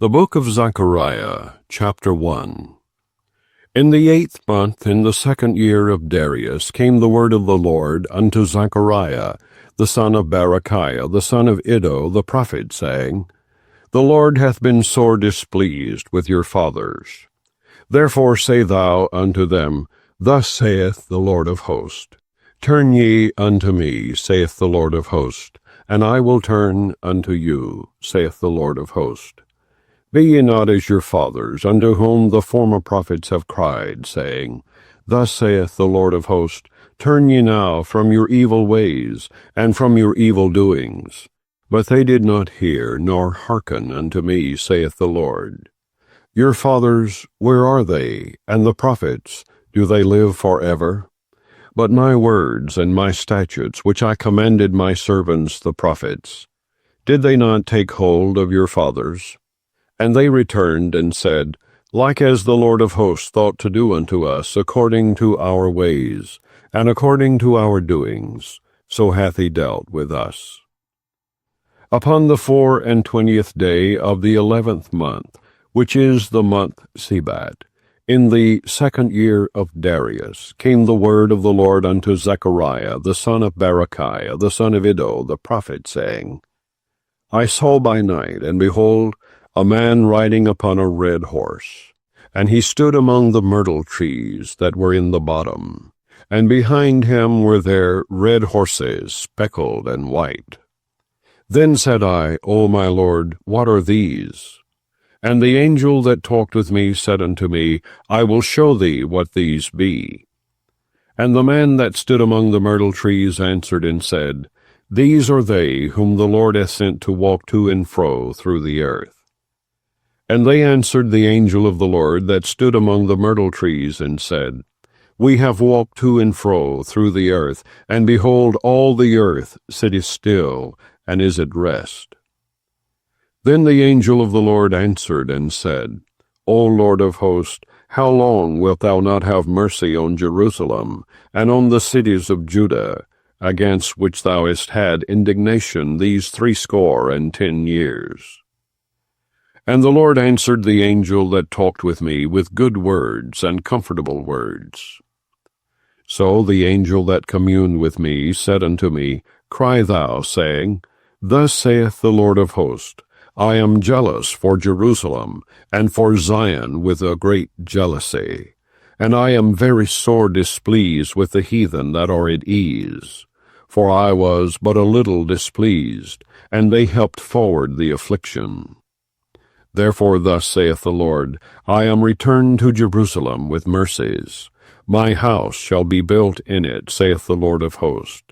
The Book of Zechariah, chapter 1. In the 8th month, in the 2nd year of Darius, came the word of the Lord unto Zechariah, the son of Berechiah, the son of Iddo, the prophet, saying, The Lord hath been sore displeased with your fathers. Therefore say thou unto them, Thus saith the Lord of hosts, Turn ye unto me, saith the Lord of hosts, and I will turn unto you, saith the Lord of hosts. Be ye not as your fathers, unto whom the former prophets have cried, saying, Thus saith the Lord of hosts, Turn ye now from your evil ways, and from your evil doings. But they did not hear, nor hearken unto me, saith the Lord. Your fathers, where are they? And the prophets, do they live forever? But my words and my statutes, which I commanded my servants the prophets, did they not take hold of your fathers? And they returned and said, Like as the Lord of hosts thought to do unto us, according to our ways, and according to our doings, so hath he dealt with us. Upon the 24th day of the 11th month, which is the month Sebat, in the 2nd year of Darius, came the word of the Lord unto Zechariah, the son of Berechiah, the son of Iddo, the prophet, saying, I saw by night, and behold, a man riding upon a red horse, and he stood among the myrtle trees that were in the bottom, and behind him were there red horses, speckled and white. Then said I, O my Lord, what are these? And the angel that talked with me said unto me, I will show thee what these be. And the man that stood among the myrtle trees answered and said, These are they whom the Lord hath sent to walk to and fro through the earth. And they answered the angel of the Lord that stood among the myrtle trees, and said, We have walked to and fro through the earth, and behold, all the earth sitteth still, and is at rest. Then the angel of the Lord answered and said, O Lord of hosts, how long wilt thou not have mercy on Jerusalem, and on the cities of Judah, against which thou hast had indignation these 70 years? And the Lord answered the angel that talked with me with good words and comfortable words. So the angel that communed with me said unto me, Cry thou, saying, Thus saith the Lord of hosts, I am jealous for Jerusalem, and for Zion with a great jealousy, and I am very sore displeased with the heathen that are at ease. For I was but a little displeased, and they helped forward the affliction. Therefore thus saith the Lord, I am returned to Jerusalem with mercies. My house shall be built in it, saith the Lord of hosts,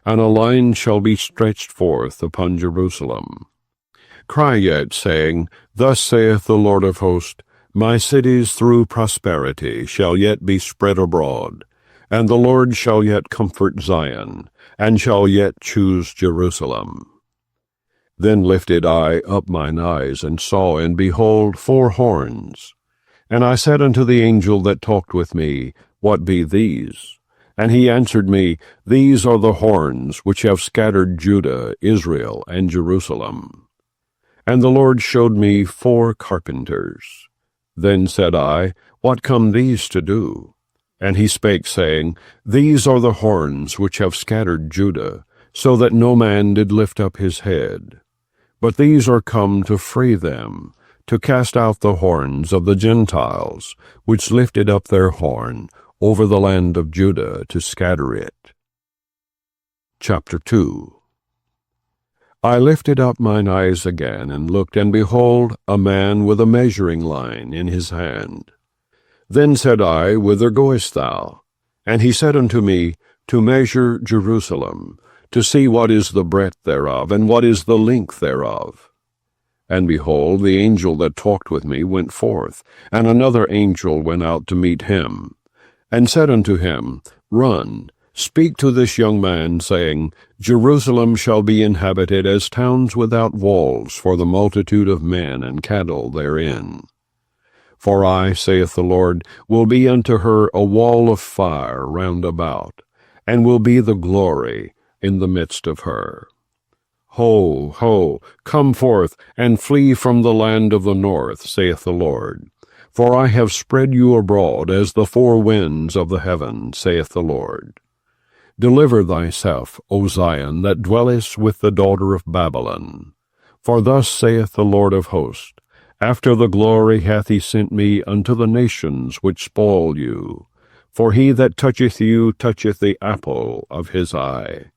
and a line shall be stretched forth upon Jerusalem. Cry yet, saying, Thus saith the Lord of hosts, My cities through prosperity shall yet be spread abroad, and the Lord shall yet comfort Zion, and shall yet choose Jerusalem. Then lifted I up mine eyes, and saw, and behold, 4 horns. And I said unto the angel that talked with me, What be these? And he answered me, These are the horns which have scattered Judah, Israel, and Jerusalem. And the Lord showed me 4 carpenters. Then said I, What come these to do? And he spake, saying, These are the horns which have scattered Judah, so that no man did lift up his head. But these are come to free them, to cast out the horns of the Gentiles, which lifted up their horn over the land of Judah to scatter it. Chapter 2. I lifted up mine eyes again, and looked, and behold, a man with a measuring line in his hand. Then said I, Whither goest thou? And he said unto me, To measure Jerusalem, to see what is the breadth thereof, and what is the length thereof. And behold, the angel that talked with me went forth, and another angel went out to meet him, and said unto him, Run, speak to this young man, saying, Jerusalem shall be inhabited as towns without walls for the multitude of men and cattle therein. For I, saith the Lord, will be unto her a wall of fire round about, and will be the glory in the midst of her. Ho, ho, come forth, and flee from the land of the north, saith the Lord. For I have spread you abroad as the four winds of the heaven, saith the Lord. Deliver thyself, O Zion, that dwellest with the daughter of Babylon. For thus saith the Lord of hosts, After the glory hath he sent me unto the nations which spoil you. For he that toucheth you toucheth the apple of his eye.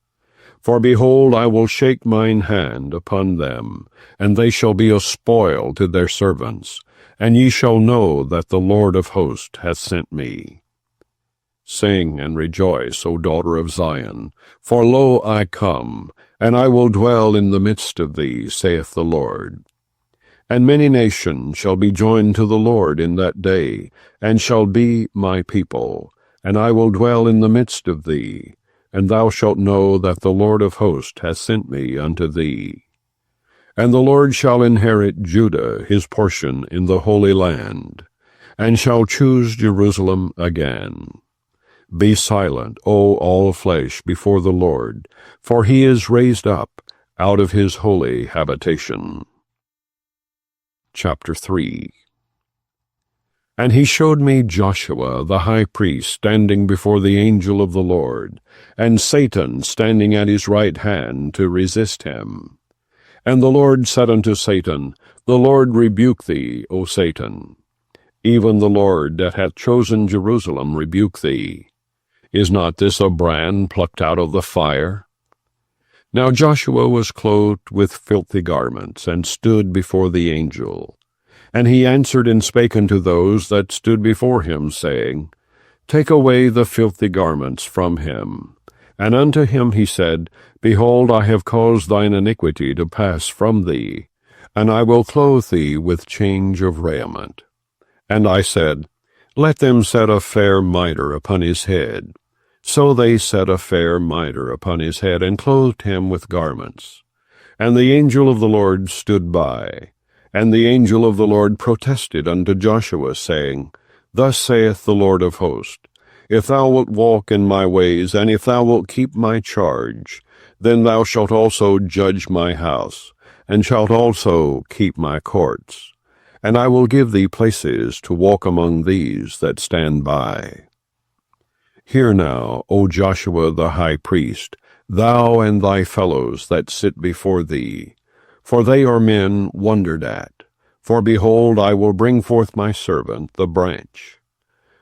For behold, I will shake mine hand upon them, and they shall be a spoil to their servants, and ye shall know that the Lord of hosts hath sent me. Sing and rejoice, O daughter of Zion, for lo, I come, and I will dwell in the midst of thee, saith the Lord. And many nations shall be joined to the Lord in that day, and shall be my people, and I will dwell in the midst of thee, and thou shalt know that the Lord of hosts hath sent me unto thee. And the Lord shall inherit Judah his portion in the Holy Land, and shall choose Jerusalem again. Be silent, O all flesh, before the Lord, for he is raised up out of his holy habitation. Chapter 3. And he showed me Joshua the high priest standing before the angel of the Lord, and Satan standing at his right hand to resist him. And the Lord said unto Satan, The Lord rebuke thee, O Satan. Even the Lord that hath chosen Jerusalem rebuke thee. Is not this a brand plucked out of the fire? Now Joshua was clothed with filthy garments, and stood before the angel. And he answered and spake unto those that stood before him, saying, Take away the filthy garments from him. And unto him he said, Behold, I have caused thine iniquity to pass from thee, and I will clothe thee with change of raiment. And I said, Let them set a fair mitre upon his head. So they set a fair mitre upon his head, and clothed him with garments. And the angel of the Lord stood by. And the angel of the Lord protested unto Joshua, saying, Thus saith the Lord of hosts, If thou wilt walk in my ways, and if thou wilt keep my charge, then thou shalt also judge my house, and shalt also keep my courts. And I will give thee places to walk among these that stand by. Hear now, O Joshua the high priest, thou and thy fellows that sit before thee, for they are men wondered at. For behold, I will bring forth my servant, the branch.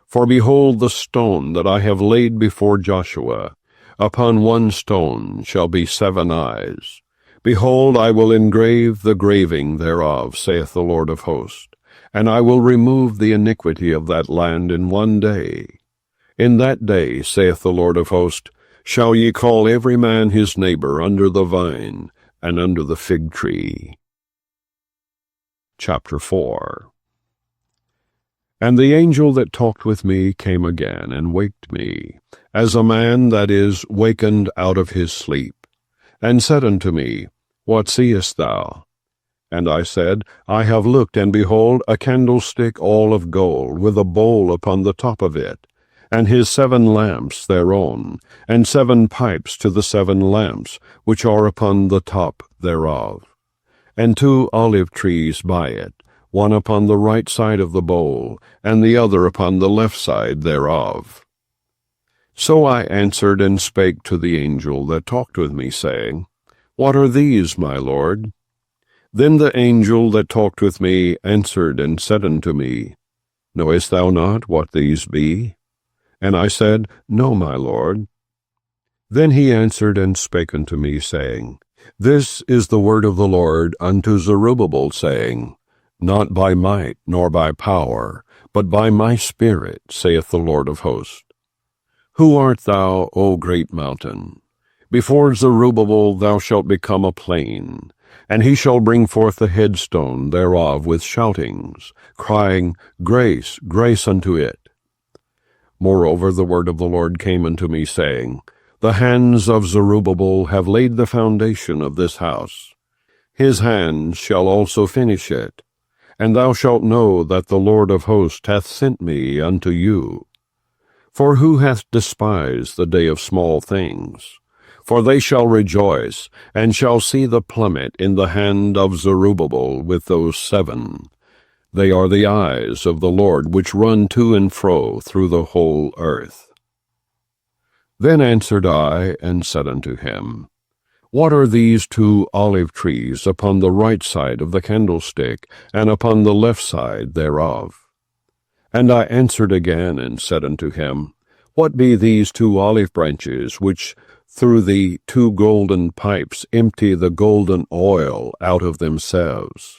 For behold, the stone that I have laid before Joshua, upon one stone shall be 7 eyes. Behold, I will engrave the graving thereof, saith the Lord of hosts, and I will remove the iniquity of that land in one day. In that day, saith the Lord of hosts, shall ye call every man his neighbor under the vine and under the fig tree. Chapter 4. And the angel that talked with me came again, and waked me, as a man that is wakened out of his sleep, and said unto me, What seest thou? And I said, I have looked, and behold, a candlestick all of gold, with a bowl upon the top of it, and his 7 lamps thereon, and 7 pipes to the 7 lamps, which are upon the top thereof, and 2 olive trees by it, one upon the right side of the bowl, and the other upon the left side thereof. So I answered and spake to the angel that talked with me, saying, What are these, my Lord? Then the angel that talked with me answered and said unto me, Knowest thou not what these be? And I said, No, my Lord. Then he answered and spake unto me, saying, This is the word of the Lord unto Zerubbabel, saying, Not by might nor by power, but by my Spirit, saith the Lord of hosts. Who art thou, O great mountain? Before Zerubbabel thou shalt become a plain, and he shall bring forth the headstone thereof with shoutings, crying, Grace, grace unto it. Moreover, the word of the Lord came unto me, saying, The hands of Zerubbabel have laid the foundation of this house. His hands shall also finish it. And thou shalt know that the Lord of hosts hath sent me unto you. For who hath despised the day of small things? For they shall rejoice, and shall see the plummet in the hand of Zerubbabel with those 7. They are the eyes of the Lord, which run to and fro through the whole earth. Then answered I, and said unto him, What are these 2 olive trees upon the right side of the candlestick, and upon the left side thereof? And I answered again, and said unto him, What be these 2 olive branches, which through the 2 golden pipes empty the golden oil out of themselves?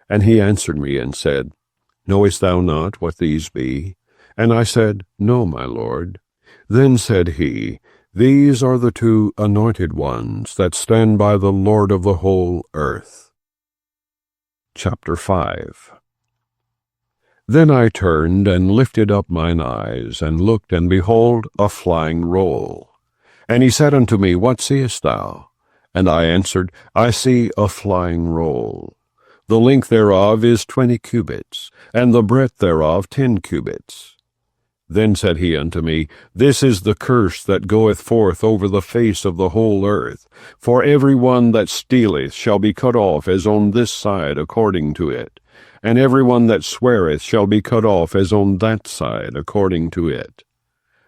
And he answered me, and said, Knowest thou not what these be? And I said, No, my Lord. Then said he, These are the 2 anointed ones that stand by the Lord of the whole earth. Chapter 5. Then I turned, and lifted up mine eyes, and looked, and behold, a flying roll. And he said unto me, What seest thou? And I answered, I see a flying roll. The length thereof is 20 cubits, and the breadth thereof 10 cubits. Then said he unto me, This is the curse that goeth forth over the face of the whole earth. For every one that stealeth shall be cut off as on this side according to it, and every one that sweareth shall be cut off as on that side according to it.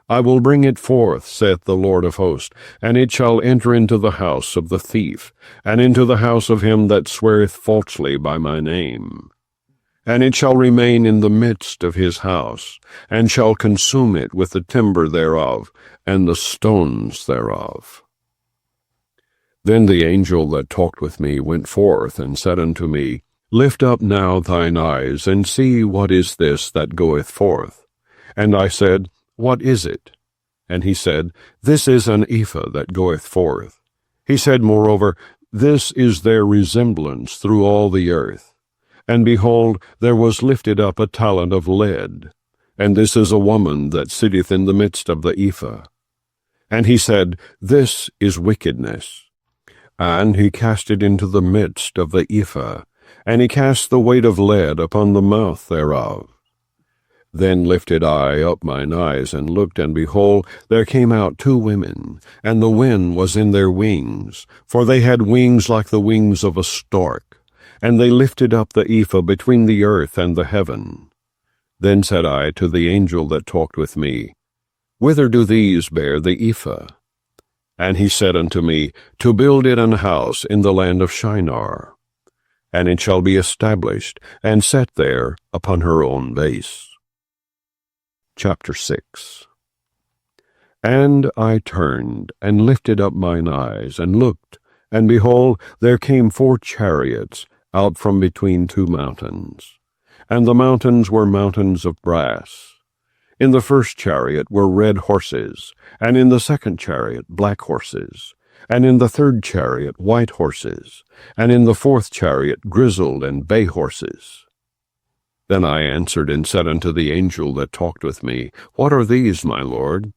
I will bring it forth, saith the Lord of hosts, and it shall enter into the house of the thief, and into the house of him that sweareth falsely by my name. And it shall remain in the midst of his house, and shall consume it with the timber thereof, and the stones thereof. Then the angel that talked with me went forth, and said unto me, Lift up now thine eyes, and see what is this that goeth forth. And I said, What is it? And he said, This is an ephah that goeth forth. He said moreover, This is their resemblance through all the earth. And behold, there was lifted up a talent of lead, and this is a woman that sitteth in the midst of the ephah. And he said, This is wickedness. And he cast it into the midst of the ephah, and he cast the weight of lead upon the mouth thereof. Then lifted I up mine eyes, and looked, and behold, there came out 2 women, and the wind was in their wings, for they had wings like the wings of a stork. And they lifted up the ephah between the earth and the heaven. Then said I to the angel that talked with me, Whither do these bear the ephah? And he said unto me, To build it an house in the land of Shinar. And it shall be established, and set there upon her own base. Chapter 6. And I turned, and lifted up mine eyes, and looked, and behold, there came 4 chariots, out from between 2 mountains. And the mountains were mountains of brass. In the first chariot were red horses, and in the second chariot black horses, and in the third chariot white horses, and in the fourth chariot grizzled and bay horses. Then I answered and said unto the angel that talked with me, What are these, my Lord?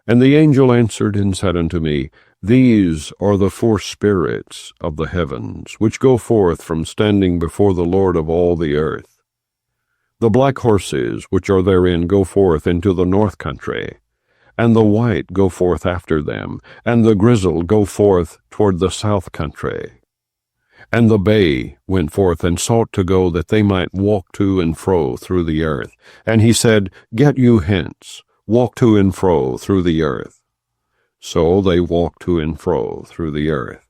And the angel answered and said unto me, These are the 4 spirits of the heavens, which go forth from standing before the Lord of all the earth. The black horses which are therein go forth into the north country, and the white go forth after them, and the grizzled go forth toward the south country. And the bay went forth and sought to go that they might walk to and fro through the earth. And he said, Get you hence, walk to and fro through the earth. So they walked to and fro through the earth.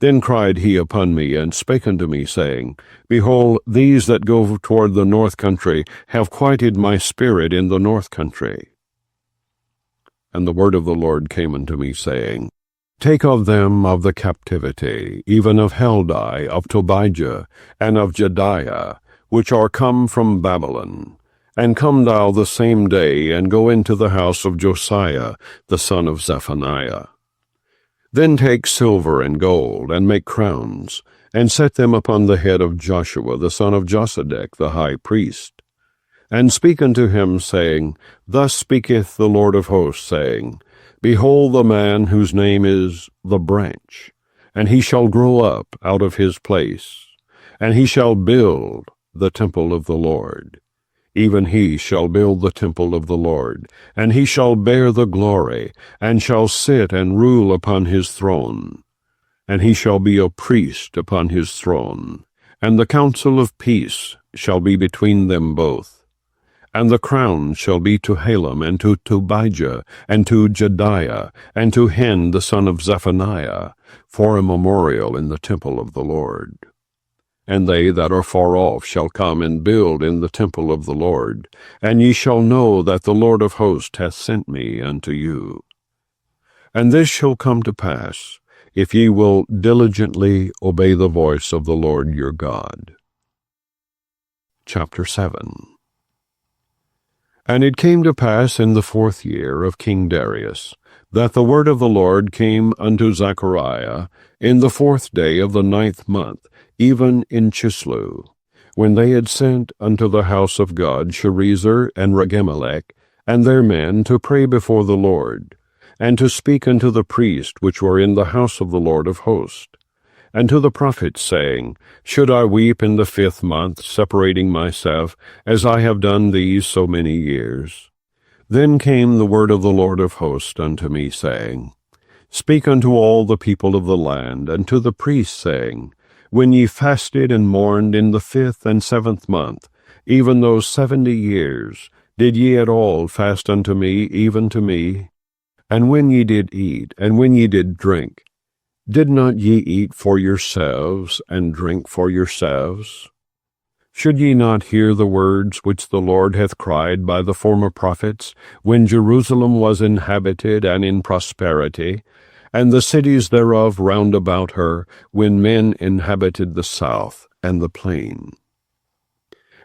Then cried he upon me, and spake unto me, saying, Behold, these that go toward the north country have quieted my spirit in the north country. And the word of the Lord came unto me, saying, Take of them of the captivity, even of Heldai, of Tobijah, and of Jediah, which are come from Babylon, and come thou the same day, and go into the house of Josiah, the son of Zephaniah. Then take silver and gold, and make crowns, and set them upon the head of Joshua, the son of Josedech, the high priest. And speak unto him, saying, Thus speaketh the Lord of hosts, saying, Behold the man whose name is the branch, and he shall grow up out of his place, and he shall build the temple of the Lord. even he shall build the temple of the Lord, and he shall bear the glory, and shall sit and rule upon his throne. And he shall be a priest upon his throne, and the counsel of peace shall be between them both. And the crown shall be to Halem, and to Tobijah, and to Jediah, and to Hen the son of Zephaniah, for a memorial in the temple of the Lord. And they that are far off shall come and build in the temple of the Lord, and ye shall know that the Lord of hosts hath sent me unto you. And this shall come to pass, if ye will diligently obey the voice of the Lord your God. Chapter 7. And it came to pass in the 4th year of King Darius, that the word of the Lord came unto Zechariah in the 4th day of the 9th month, even in Chislu, when they had sent unto the house of God Sherezer and Regemelech, and their men to pray before the Lord, and to speak unto the priests which were in the house of the Lord of hosts, and to the prophets, saying, Should I weep in the 5th month, separating myself, as I have done these so many years? Then came the word of the Lord of hosts unto me, saying, Speak unto all the people of the land, and to the priests, saying, When ye fasted and mourned in the 5th and 7th month, even those 70 years, did ye at all fast unto me, even to me? And when ye did eat, and when ye did drink, did not ye eat for yourselves, and drink for yourselves? Should ye not hear the words which the Lord hath cried by the former prophets, when Jerusalem was inhabited and in prosperity, and the cities thereof round about her, when men inhabited the south and the plain?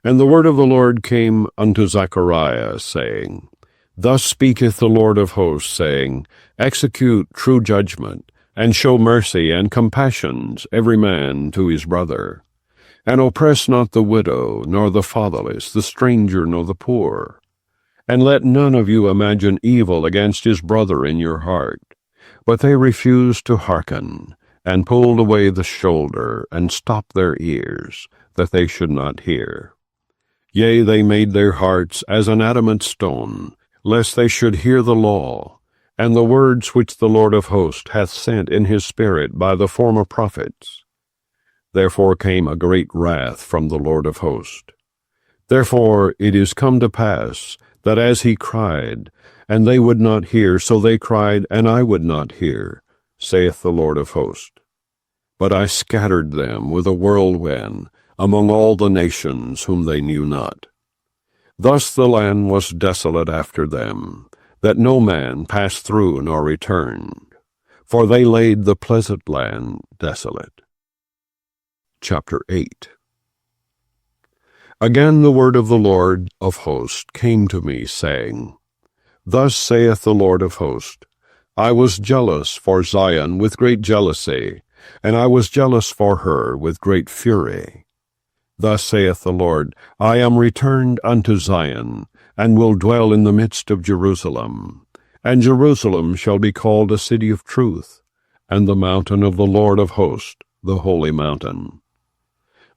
And the word of the Lord came unto Zechariah, saying, Thus speaketh the Lord of hosts, saying, Execute true judgment, and show mercy and compassions every man to his brother. And oppress not the widow, nor the fatherless, the stranger, nor the poor. And let none of you imagine evil against his brother in your heart. But they refused to hearken, and pulled away the shoulder, and stopped their ears, that they should not hear. Yea, they made their hearts as an adamant stone, lest they should hear the law, and the words which the Lord of hosts hath sent in his Spirit by the former prophets. Therefore came a great wrath from the Lord of hosts. Therefore it is come to pass, that as he cried, and they would not hear, so they cried, and I would not hear, saith the Lord of hosts. But I scattered them with a whirlwind among all the nations whom they knew not. Thus the land was desolate after them, that no man passed through nor returned, for they laid the pleasant land desolate. Chapter 8. Again the word of the Lord of hosts came to me, saying, Thus saith the Lord of hosts, I was jealous for Zion with great jealousy, and I was jealous for her with great fury. Thus saith the Lord, I am returned unto Zion, and will dwell in the midst of Jerusalem. And Jerusalem shall be called a city of truth, and the mountain of the Lord of hosts, the holy mountain.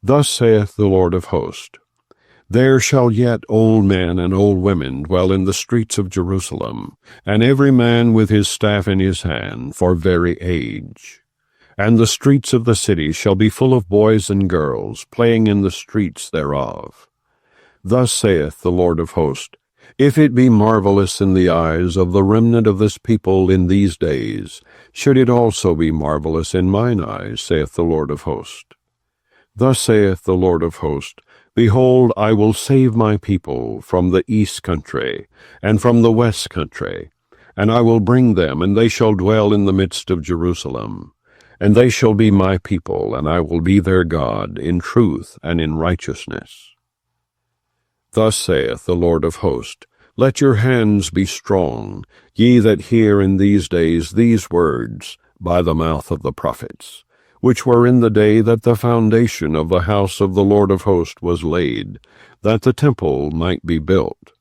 Thus saith the Lord of hosts, There shall yet old men and old women dwell in the streets of Jerusalem, and every man with his staff in his hand, for very age. And the streets of the city shall be full of boys and girls, playing in the streets thereof. Thus saith the Lord of hosts, If it be marvelous in the eyes of the remnant of this people in these days, should it also be marvelous in mine eyes, saith the Lord of hosts. Thus saith the Lord of hosts, Behold, I will save my people from the east country, and from the west country, and I will bring them, and they shall dwell in the midst of Jerusalem. And they shall be my people, and I will be their God, in truth and in righteousness. Thus saith the Lord of hosts, Let your hands be strong, ye that hear in these days these words by the mouth of the prophets, which were in the day that the foundation of the house of the Lord of hosts was laid, that the temple might be built.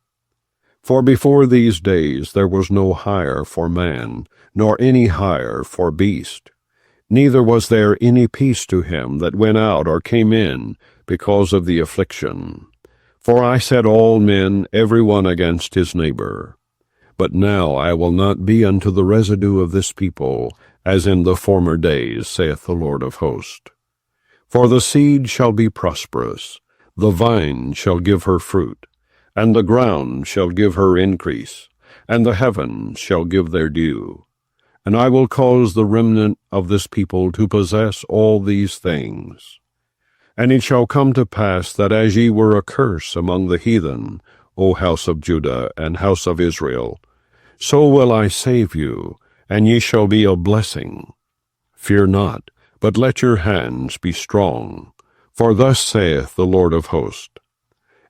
For before these days there was no hire for man, nor any hire for beast. Neither was there any peace to him that went out or came in, because of the affliction. For I set all men every one against his neighbor. But now I will not be unto the residue of this people, as in the former days, saith the Lord of hosts. For the seed shall be prosperous, the vine shall give her fruit, and the ground shall give her increase, and the heavens shall give their dew. And I will cause the remnant of this people to possess all these things. And it shall come to pass that as ye were a curse among the heathen, O house of Judah and house of Israel, so will I save you, and ye shall be a blessing. Fear not, but let your hands be strong. For thus saith the Lord of hosts,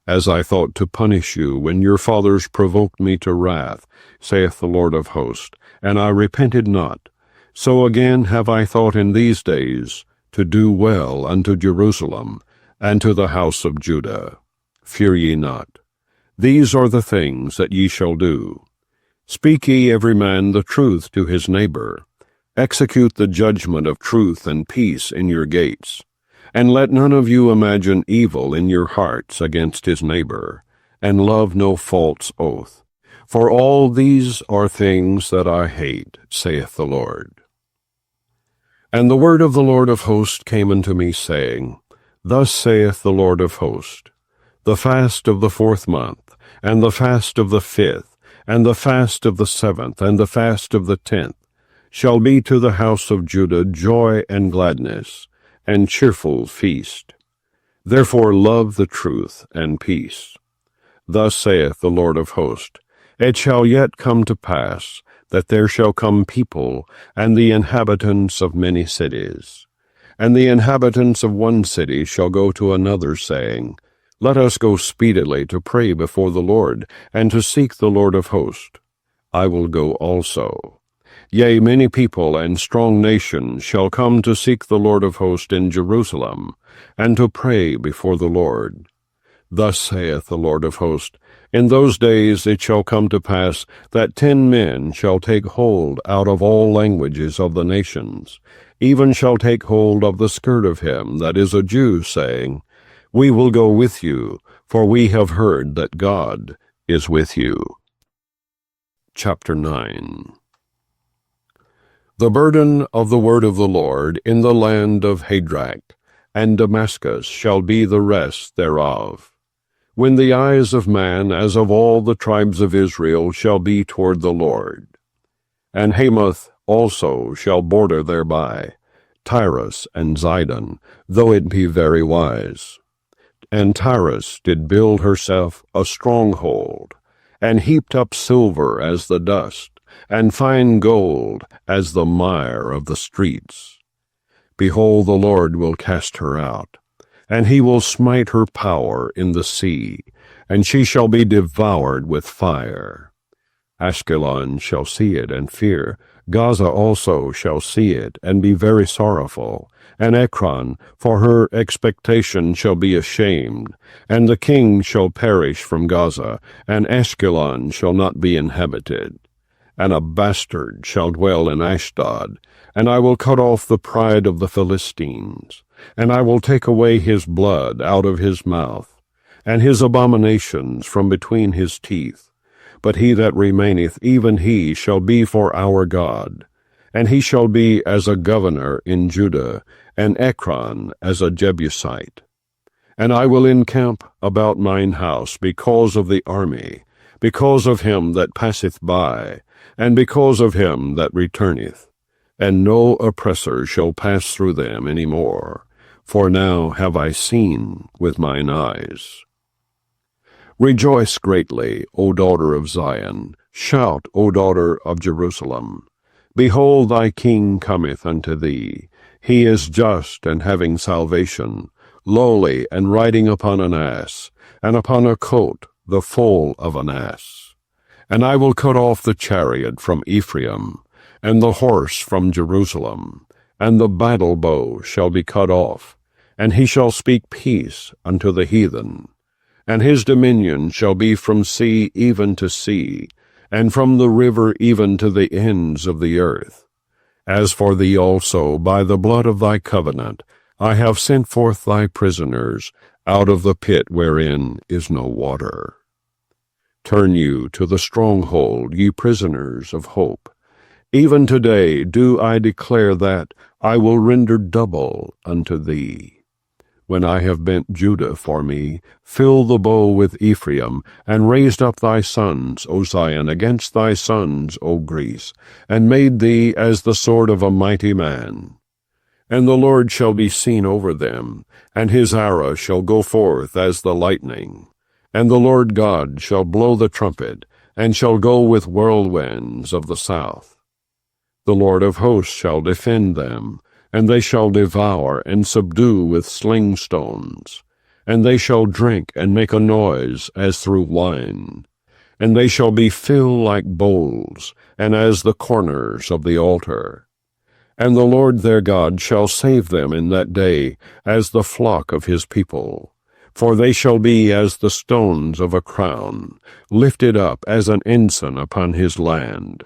As I thought to punish you when your fathers provoked me to wrath, saith the Lord of hosts, and I repented not, so again have I thought in these days to do well unto Jerusalem and to the house of Judah. Fear ye not. These are the things that ye shall do. Speak ye every man the truth to his neighbor. Execute the judgment of truth and peace in your gates. And let none of you imagine evil in your hearts against his neighbor, and love no false oath. For all these are things that I hate, saith the Lord. And the word of the Lord of hosts came unto me, saying, Thus saith the Lord of hosts, The fast of the 4th month, and the fast of the 5th, and the fast of the 7th, and the fast of the 10th, shall be to the house of Judah joy and gladness, and cheerful feast. Therefore love the truth and peace. Thus saith the Lord of hosts, It shall yet come to pass, that there shall come people, and the inhabitants of many cities. And the inhabitants of one city shall go to another, saying, Let us go speedily to pray before the Lord, and to seek the Lord of hosts. I will go also. Yea, many people and strong nations shall come to seek the Lord of hosts in Jerusalem, and to pray before the Lord. Thus saith the Lord of hosts, In those days it shall come to pass that 10 men shall take hold out of all languages of the nations, even shall take hold of the skirt of him that is a Jew, saying, We will go with you, for we have heard that God is with you. Chapter 9. The burden of the word of the Lord in the land of Hadrach, and Damascus shall be the rest thereof. When the eyes of man, as of all the tribes of Israel, shall be toward the Lord. And Hamath also shall border thereby, Tyrus and Zidon, though it be very wise. And Tyrus did build herself a stronghold, and heaped up silver as the dust, and fine gold as the mire of the streets. Behold, the Lord will cast her out, and he will smite her power in the sea, and she shall be devoured with fire. Ashkelon shall see it and fear, Gaza also shall see it and be very sorrowful, and Ekron for her expectation shall be ashamed, and the king shall perish from Gaza, and Ashkelon shall not be inhabited. And a bastard shall dwell in Ashdod, and I will cut off the pride of the Philistines, and I will take away his blood out of his mouth, and his abominations from between his teeth. But he that remaineth, even he shall be for our God, and he shall be as a governor in Judah, and Ekron as a Jebusite. And I will encamp about mine house because of the army, because of him that passeth by, and because of him that returneth. And no oppressor shall pass through them any more, for now have I seen with mine eyes. Rejoice greatly, O daughter of Zion. Shout, O daughter of Jerusalem. Behold, thy king cometh unto thee. He is just and having salvation, lowly and riding upon an ass, and upon a coat, the foal of an ass. And I will cut off the chariot from Ephraim, and the horse from Jerusalem, and the battle bow shall be cut off, and he shall speak peace unto the heathen. And his dominion shall be from sea even to sea, and from the river even to the ends of the earth. As for thee also, by the blood of thy covenant, I have sent forth thy prisoners, out of the pit wherein is no water. Turn you to the stronghold, ye prisoners of hope. Even today do I declare that I will render double unto thee. When I have bent Judah for me, fill the bow with Ephraim, and raised up thy sons, O Zion, against thy sons, O Greece, and made thee as the sword of a mighty man. And the Lord shall be seen over them, and his arrow shall go forth as the lightning. And the Lord God shall blow the trumpet, and shall go with whirlwinds of the south. The Lord of hosts shall defend them, and they shall devour and subdue with sling stones. And they shall drink and make a noise as through wine. And they shall be filled like bowls, and as the corners of the altar. And the Lord their God shall save them in that day as the flock of his people. For they shall be as the stones of a crown, lifted up as an ensign upon his land.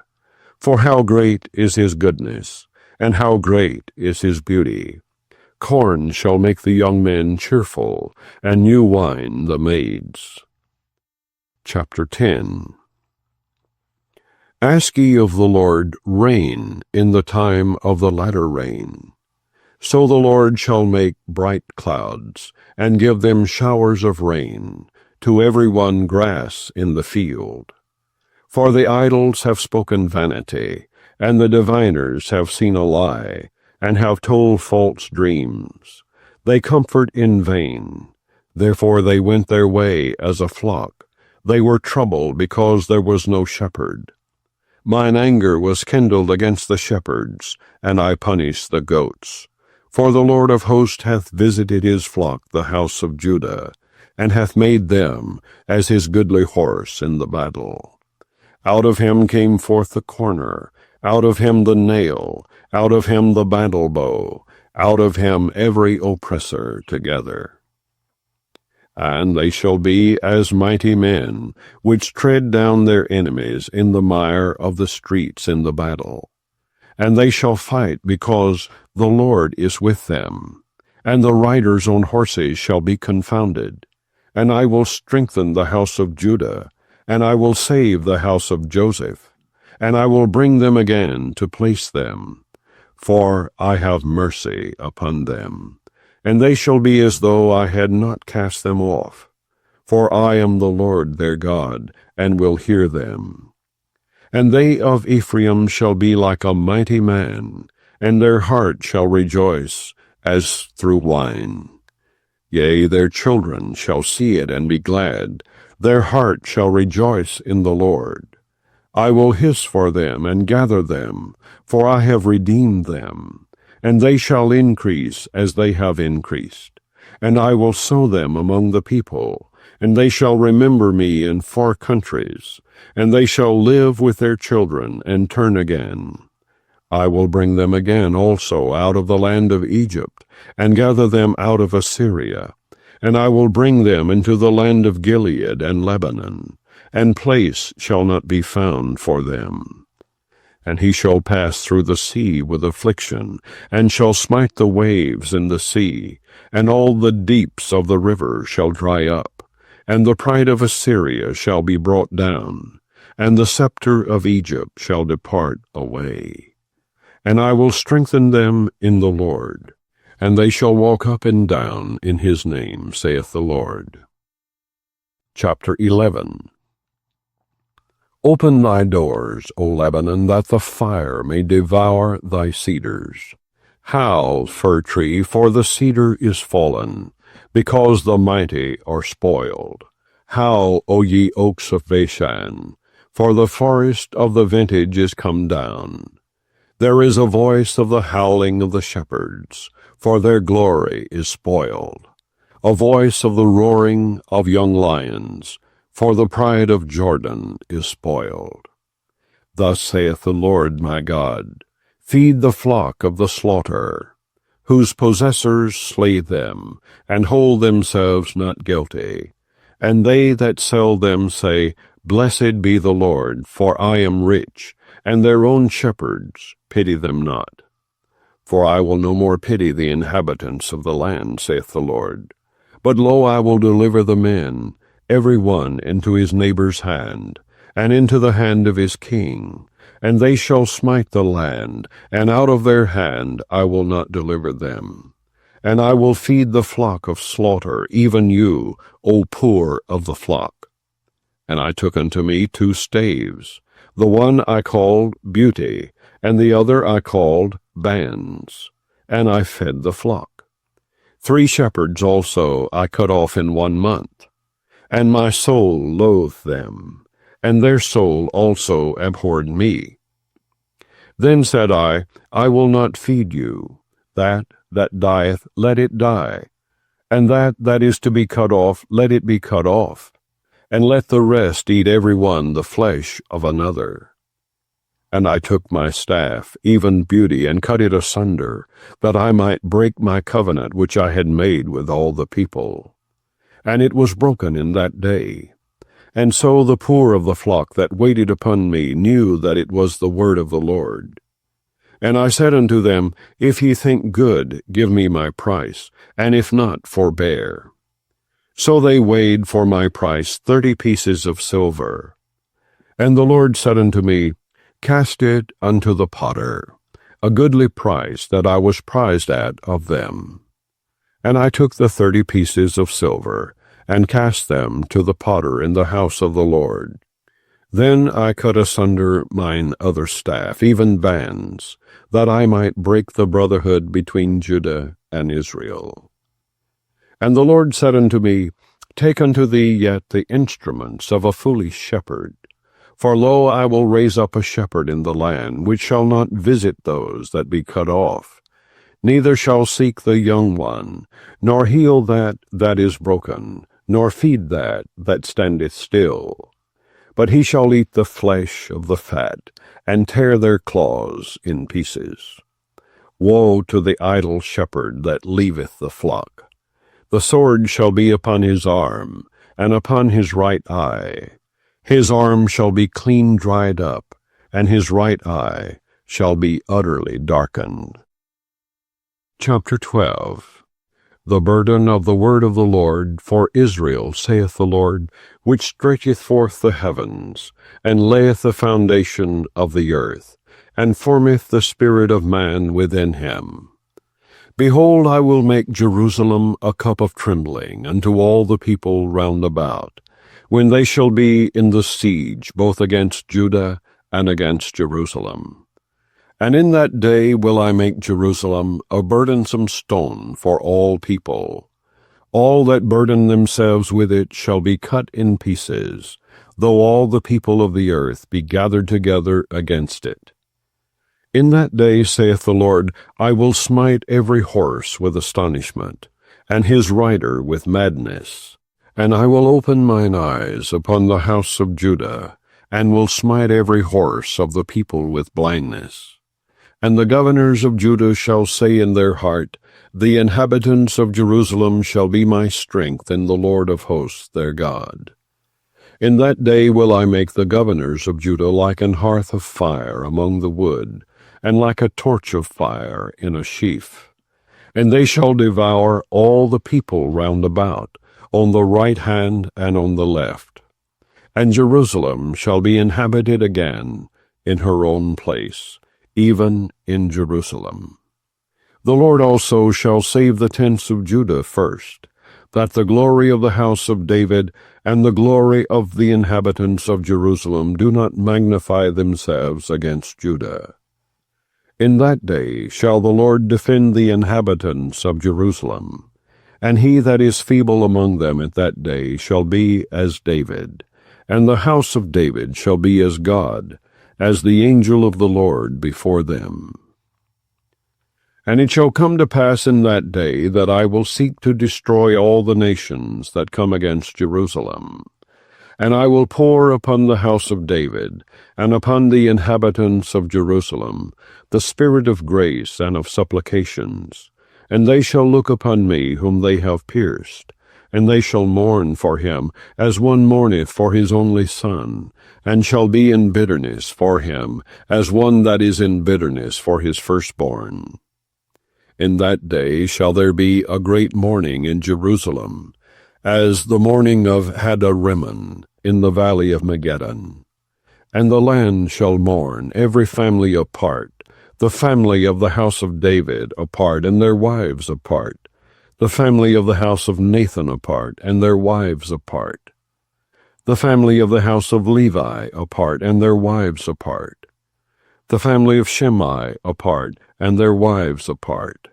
For how great is his goodness, and how great is his beauty! Corn shall make the young men cheerful, and new wine the maids. Chapter 10. Ask ye of the Lord rain in the time of the latter rain. So the Lord shall make bright clouds, and give them showers of rain, to every one grass in the field. For the idols have spoken vanity, and the diviners have seen a lie, and have told false dreams. They comfort in vain. Therefore they went their way as a flock. They were troubled because there was no shepherd. Mine anger was kindled against the shepherds, and I punished the goats. For the Lord of hosts hath visited his flock, the house of Judah, and hath made them as his goodly horse in the battle. Out of him came forth the corner, out of him the nail, out of him the battle bow, out of him every oppressor together. And they shall be as mighty men, which tread down their enemies in the mire of the streets in the battle. And they shall fight because the Lord is with them, and the riders on horses shall be confounded. And I will strengthen the house of Judah, and I will save the house of Joseph, and I will bring them again to place them, for I have mercy upon them. And they shall be as though I had not cast them off. For I am the Lord their God, and will hear them. And they of Ephraim shall be like a mighty man, and their heart shall rejoice as through wine. Yea, their children shall see it and be glad. Their heart shall rejoice in the Lord. I will hiss for them and gather them, for I have redeemed them. And they shall increase as they have increased. And I will sow them among the people, and they shall remember me in far countries, and they shall live with their children and turn again. I will bring them again also out of the land of Egypt, and gather them out of Assyria. And I will bring them into the land of Gilead and Lebanon, and place shall not be found for them. And he shall pass through the sea with affliction, and shall smite the waves in the sea, and all the deeps of the river shall dry up, and the pride of Assyria shall be brought down, and the scepter of Egypt shall depart away. And I will strengthen them in the Lord, and they shall walk up and down in his name, saith the Lord. Chapter 11. Open thy doors, O Lebanon, that the fire may devour thy cedars. Howl, fir tree, for the cedar is fallen, because the mighty are spoiled. Howl, O ye oaks of Bashan, for the forest of the vintage is come down. There is a voice of the howling of the shepherds, for their glory is spoiled. A voice of the roaring of young lions, for the pride of Jordan is spoiled. Thus saith the Lord my God, feed the flock of the slaughter, whose possessors slay them, and hold themselves not guilty. And they that sell them say, Blessed be the Lord, for I am rich, and their own shepherds pity them not. For I will no more pity the inhabitants of the land, saith the Lord. But lo, I will deliver the men, every one into his neighbor's hand, and into the hand of his king, and they shall smite the land, and out of their hand I will not deliver them. And I will feed the flock of slaughter, even you, O poor of the flock. And I took unto me 2 staves. The one I called Beauty, and the other I called Bands. And I fed the flock. 3 shepherds also I cut off in 1 month. And my soul loathed them, and their soul also abhorred me. Then said I will not feed you. That dieth, let it die, and that is to be cut off, let it be cut off, and let the rest eat every one the flesh of another. And I took my staff, even Beauty, and cut it asunder, that I might break my covenant which I had made with all the people. And it was broken in that day. And so the poor of the flock that waited upon me knew that it was the word of the Lord. And I said unto them, If ye think good, give me my price, and if not, forbear. So they weighed for my price 30 pieces of silver. And the Lord said unto me, Cast it unto the potter, a goodly price that I was prized at of them. And I took the 30 pieces of silver, and cast them to the potter in the house of the Lord. Then I cut asunder mine other staff, even Bands, that I might break the brotherhood between Judah and Israel. And the Lord said unto me, Take unto thee yet the instruments of a foolish shepherd. For lo, I will raise up a shepherd in the land, which shall not visit those that be cut off, neither shall seek the young one, nor heal that is broken, nor feed that standeth still. But he shall eat the flesh of the fat, and tear their claws in pieces. Woe to the idle shepherd that leaveth the flock! The sword shall be upon his arm, and upon his right eye. His arm shall be clean dried up, and his right eye shall be utterly darkened. Chapter 12. The burden of the word of the Lord for Israel, saith the Lord, which stretcheth forth the heavens, and layeth the foundation of the earth, and formeth the spirit of man within him. Behold, I will make Jerusalem a cup of trembling unto all the people round about, when they shall be in the siege both against Judah and against Jerusalem. And in that day will I make Jerusalem a burdensome stone for all people. All that burden themselves with it shall be cut in pieces, though all the people of the earth be gathered together against it. In that day, saith the Lord, I will smite every horse with astonishment, and his rider with madness. And I will open mine eyes upon the house of Judah, and will smite every horse of the people with blindness. And the governors of Judah shall say in their heart, The inhabitants of Jerusalem shall be my strength in the Lord of hosts their God. In that day will I make the governors of Judah like an hearth of fire among the wood, and like a torch of fire in a sheaf. And they shall devour all the people round about, on the right hand and on the left. And Jerusalem shall be inhabited again in her own place, even in Jerusalem. The Lord also shall save the tents of Judah first, that the glory of the house of David and the glory of the inhabitants of Jerusalem do not magnify themselves against Judah. In that day shall the Lord defend the inhabitants of Jerusalem, and he that is feeble among them at that day shall be as David, and the house of David shall be as God, as the angel of the Lord before them. And it shall come to pass in that day that I will seek to destroy all the nations that come against Jerusalem. And I will pour upon the house of David, and upon the inhabitants of Jerusalem, the spirit of grace and of supplications. And they shall look upon me whom they have pierced, and they shall mourn for him, as one mourneth for his only son, and shall be in bitterness for him, as one that is in bitterness for his firstborn. In that day shall there be a great mourning in Jerusalem, as the morning of Hadarimmon in the valley of Megiddon. And the land shall mourn, every family apart, the family of the house of David apart, and their wives apart, the family of the house of Nathan apart, and their wives apart, the family of the house of Levi apart, and their wives apart, the family of Shimei apart, and their wives apart,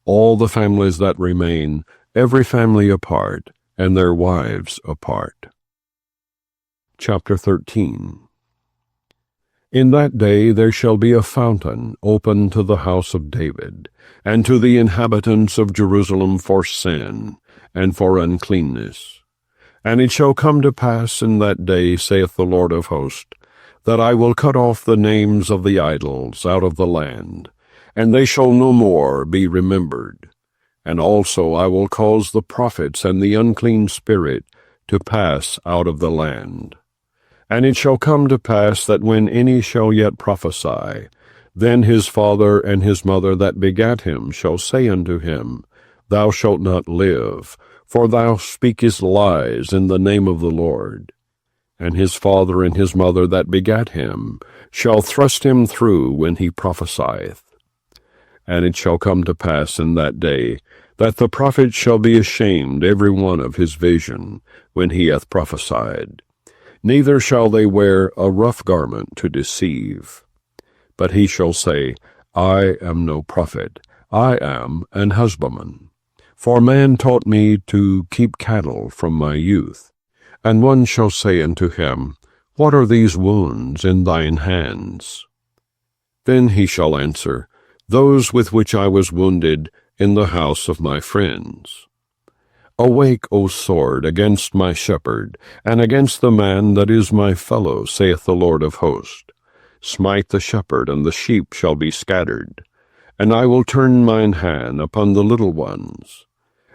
all the families that remain, every family apart, and their wives apart. Chapter 13. In that day there shall be a fountain open to the house of David, and to the inhabitants of Jerusalem for sin, and for uncleanness. And it shall come to pass in that day, saith the Lord of hosts, that I will cut off the names of the idols out of the land, and they shall no more be remembered. And also I will cause the prophets and the unclean spirit to pass out of the land. And it shall come to pass that when any shall yet prophesy, then his father and his mother that begat him shall say unto him, Thou shalt not live, for thou speakest lies in the name of the Lord. And his father and his mother that begat him shall thrust him through when he prophesieth. And it shall come to pass in that day that the prophet shall be ashamed every one of his vision when he hath prophesied. Neither shall they wear a rough garment to deceive. But he shall say, I am no prophet, I am an husbandman. For man taught me to keep cattle from my youth. And one shall say unto him, What are these wounds in thine hands? Then he shall answer, Those with which I was wounded in the house of my friends. Awake, O sword, against my shepherd, and against the man that is my fellow, saith the Lord of hosts. Smite the shepherd, and the sheep shall be scattered. And I will turn mine hand upon the little ones.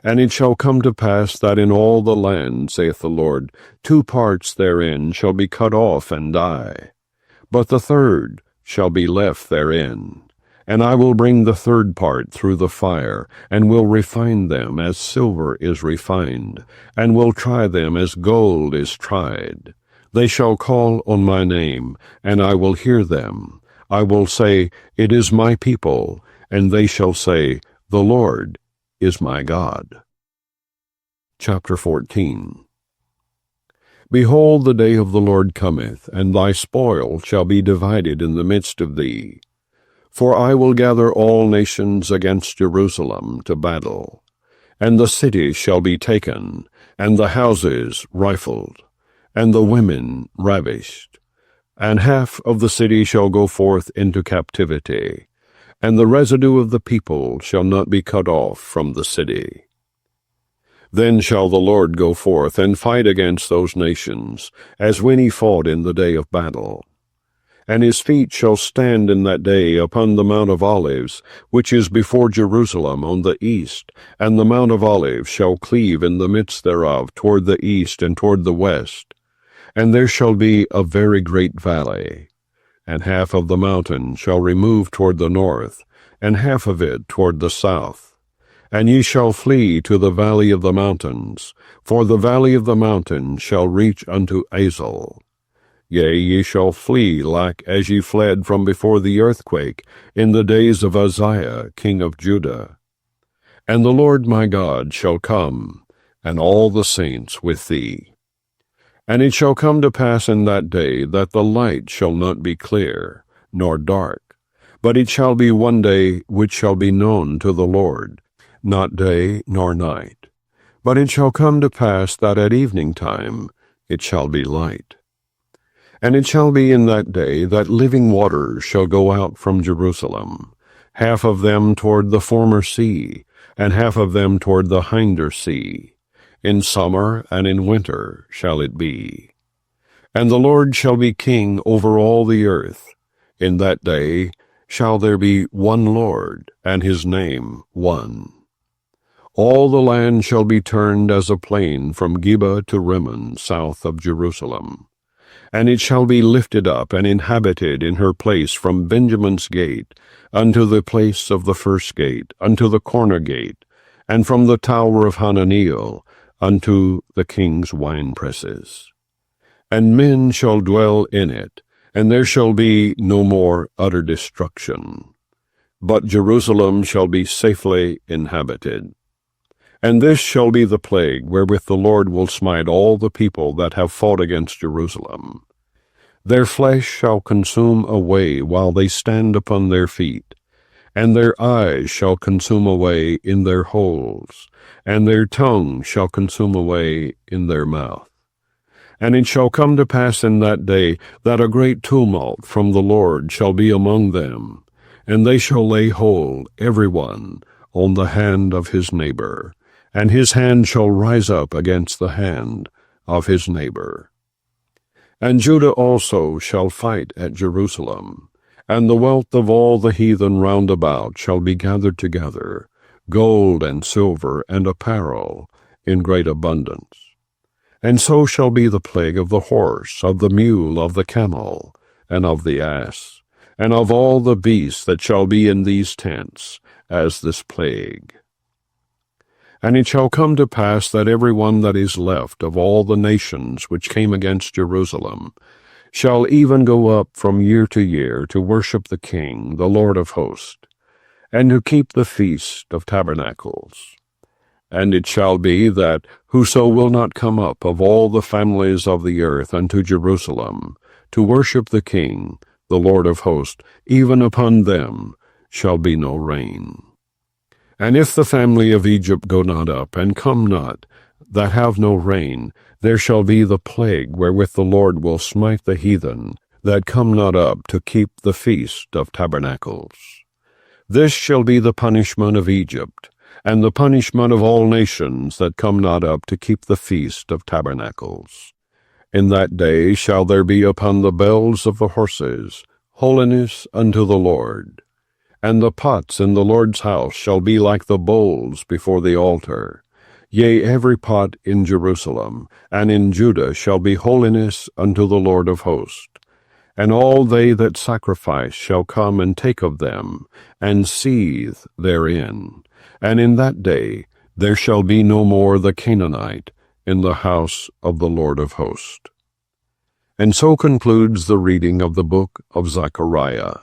And it shall come to pass that in all the land, saith the Lord, 2 parts therein shall be cut off and die. But the third shall be left therein. And I will bring the third part through the fire, and will refine them as silver is refined, and will try them as gold is tried. They shall call on my name, and I will hear them. I will say, It is my people, and they shall say, The Lord is my God. Chapter 14. Behold, the day of the Lord cometh, and thy spoil shall be divided in the midst of thee. For I will gather all nations against Jerusalem to battle, and the city shall be taken, and the houses rifled, and the women ravished. And half of the city shall go forth into captivity, and the residue of the people shall not be cut off from the city. Then shall the Lord go forth and fight against those nations, as when he fought in the day of battle. And his feet shall stand in that day upon the Mount of Olives, which is before Jerusalem on the east, and the Mount of Olives shall cleave in the midst thereof toward the east and toward the west. And there shall be a very great valley, and half of the mountain shall remove toward the north, and half of it toward the south. And ye shall flee to the valley of the mountains, for the valley of the mountains shall reach unto Exile. Yea, ye shall flee like as ye fled from before the earthquake in the days of Uzziah, king of Judah. And the Lord my God shall come, and all the saints with thee. And it shall come to pass in that day that the light shall not be clear, nor dark, but it shall be one day which shall be known to the Lord, not day nor night. But it shall come to pass that at evening time it shall be light. And it shall be in that day that living waters shall go out from Jerusalem, half of them toward the former sea, and half of them toward the hinder sea. In summer and in winter shall it be. And the Lord shall be king over all the earth. In that day shall there be one Lord, and his name one. All the land shall be turned as a plain from Geba to Rimmon, south of Jerusalem. And it shall be lifted up and inhabited in her place from Benjamin's gate unto the place of the first gate, unto the corner gate, and from the tower of Hananeel unto the king's winepresses. And men shall dwell in it, and there shall be no more utter destruction. But Jerusalem shall be safely inhabited. And this shall be the plague wherewith the Lord will smite all the people that have fought against Jerusalem. Their flesh shall consume away while they stand upon their feet, and their eyes shall consume away in their holes, and their tongue shall consume away in their mouth. And it shall come to pass in that day that a great tumult from the Lord shall be among them, and they shall lay hold, every one, on the hand of his neighbor, and his hand shall rise up against the hand of his neighbor. And Judah also shall fight at Jerusalem, and the wealth of all the heathen round about shall be gathered together, gold and silver and apparel in great abundance. And so shall be the plague of the horse, of the mule, of the camel, and of the ass, and of all the beasts that shall be in these tents, as this plague. And it shall come to pass that every one that is left of all the nations which came against Jerusalem shall even go up from year to year to worship the King, the Lord of hosts, and to keep the feast of tabernacles. And it shall be that whoso will not come up of all the families of the earth unto Jerusalem to worship the King, the Lord of hosts, even upon them shall be no rain. And if the family of Egypt go not up, and come not, that have no rain, there shall be the plague wherewith the Lord will smite the heathen that come not up to keep the feast of tabernacles. This shall be the punishment of Egypt, and the punishment of all nations that come not up to keep the feast of tabernacles. In that day shall there be upon the bells of the horses holiness unto the Lord. And the pots in the Lord's house shall be like the bowls before the altar. Yea, every pot in Jerusalem and in Judah shall be holiness unto the Lord of hosts. And all they that sacrifice shall come and take of them, and seethe therein. And in that day there shall be no more the Canaanite in the house of the Lord of hosts. And so concludes the reading of the book of Zechariah.